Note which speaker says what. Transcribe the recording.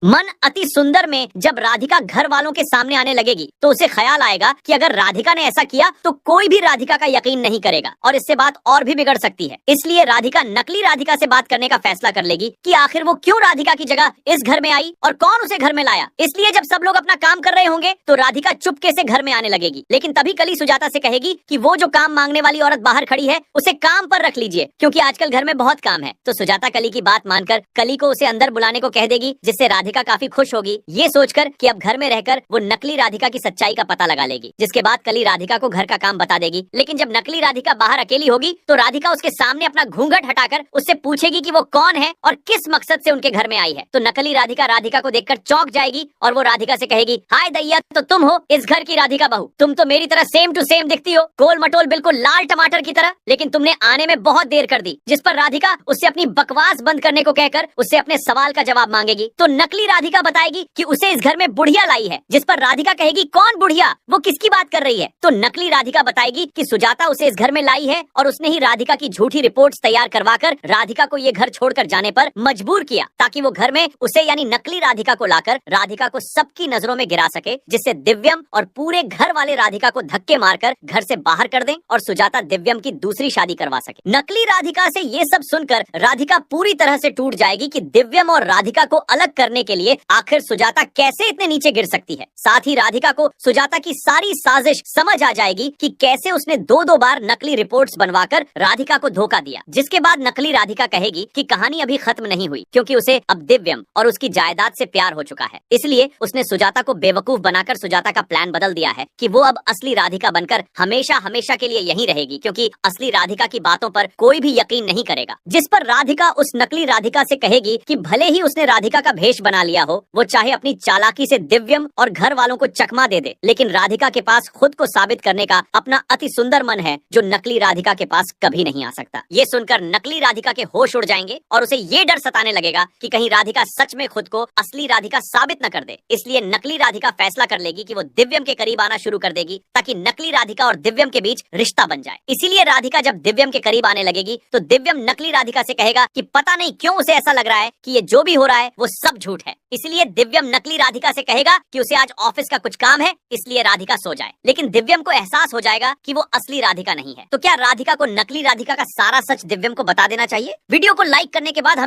Speaker 1: मन अति सुंदर में जब राधिका घर वालों के सामने आने लगेगी तो उसे ख्याल आएगा कि अगर राधिका ने ऐसा किया तो कोई भी राधिका का यकीन नहीं करेगा और इससे बात और भी बिगड़ सकती है। इसलिए राधिका नकली राधिका से बात करने का फैसला कर लेगी कि आखिर वो क्यों राधिका की जगह इस घर में आई और कौन उसे घर में लाया। इसलिए जब सब लोग अपना काम कर रहे होंगे तो राधिका चुपके से घर में आने लगेगी। लेकिन तभी कली सुजाता से कहेगी कि वो जो काम मांगने वाली औरत बाहर खड़ी है उसे काम पर रख लीजिए, क्योंकि आजकल घर में बहुत काम है। तो सुजाता कली की बात मानकर कली को उसे अंदर बुलाने को कह देगी, जिससे राधिका काफी खुश होगी ये सोचकर कि अब घर में रहकर वो नकली राधिका की सच्चाई का पता लगा लेगी। जिसके बाद कली राधिका को घर का काम बता देगी। लेकिन जब नकली राधिका बाहर अकेली होगी तो राधिका उसके सामने अपना घूंघट हटाकर उससे पूछेगी कि वो कौन है और किस मकसद से उनके घर में आई है। तो नकली राधिका राधिका को देखकर चौंक जाएगी और वो राधिका से कहेगी, हाय दैया, तो तुम हो इस घर की राधिका बहू। तुम तो मेरी तरह सेम टू सेम दिखती हो, गोल मटोल बिल्कुल लाल टमाटर की तरह, लेकिन तुमने आने में बहुत देर कर दी। जिस पर राधिका उससे अपनी बकवास बंद करने को कहकर उससे अपने सवाल का जवाब मांगेगी। तो नकली राधिका बताएगी कि उसे इस घर में बुढ़िया लाई है। जिस पर राधिका कहेगी, कौन बुढ़िया, वो किसकी बात कर रही है। तो नकली राधिका बताएगी कि सुजाता उसे इस घर में लाई है और उसने ही राधिका की झूठी रिपोर्ट्स तैयार करवाकर राधिका को ये घर छोड़कर जाने पर मजबूर किया, ताकि वो घर में उसे यानी नकली राधिका को लाकर राधिका को सबकी नजरों में गिरा सके, जिससे दिव्यम और पूरे घर वाले राधिका को धक्के मारकर घर से बाहर कर दें और सुजाता दिव्यम की दूसरी शादी करवा सके। नकली राधिका से ये सब सुनकर राधिका पूरी तरह से टूट जाएगी कि दिव्यम और राधिका को अलग करने के लिए आखिर सुजाता कैसे इतने नीचे गिर सकती है। साथ ही राधिका को सुजाता की सारी साजिश समझ आ जाएगी कि कैसे उसने दो बार नकली रिपोर्ट्स बनवाकर राधिका को धोखा दिया। जिसके बाद नकली राधिका कहेगी कि कहानी अभी खत्म नहीं हुई, क्योंकि उसे अब दिव्यम और उसकी जायदाद से प्यार हो चुका है। इसलिए उसने सुजाता को बेवकूफ बनाकर सुजाता का प्लान बदल दिया है कि वो अब असली राधिका बनकर हमेशा हमेशा के लिए यहीं रहेगी, क्योंकि असली राधिका की बातों पर कोई भी यकीन नहीं करेगा। जिस पर राधिका उस नकली राधिका से कहेगी कि भले ही उसने राधिका का भेष बना लिया हो, वो चाहे अपनी चालाकी से दिव्यम और घर वालों को चकमा दे दे, लेकिन राधिका के पास खुद को साबित करने का अपना अति सुंदर मन है, जो नकली राधिका के पास कभी नहीं आ सकता। ये सुनकर नकली राधिका के होश उड़ जाएंगे और उसे ये डर सताने लगेगा कि कहीं राधिका सच में खुद को असली राधिका साबित न कर दे। इसलिए नकली राधिका फैसला कर लेगी कि वो दिव्यम के करीब आना शुरू कर देगी, ताकि नकली राधिका और दिव्यम के बीच रिश्ता बन जाए। इसीलिए राधिका जब दिव्यम के करीब आने लगेगी तो दिव्यम नकली राधिका से कहेगा कि पता नहीं क्यों उसे ऐसा लग रहा है कि ये जो भी हो रहा है वो सब झूठ है। इसलिए दिव्यम नकली राधिका से कहेगा कि उसे आज ऑफिस का कुछ काम है, इसलिए राधिका सो जाए। लेकिन दिव्यम को एहसास हो जाएगा कि वो असली राधिका नहीं है। तो क्या राधिका को नकली राधिका का सारा सच दिव्यम को बता देना चाहिए? वीडियो को लाइक करने के बाद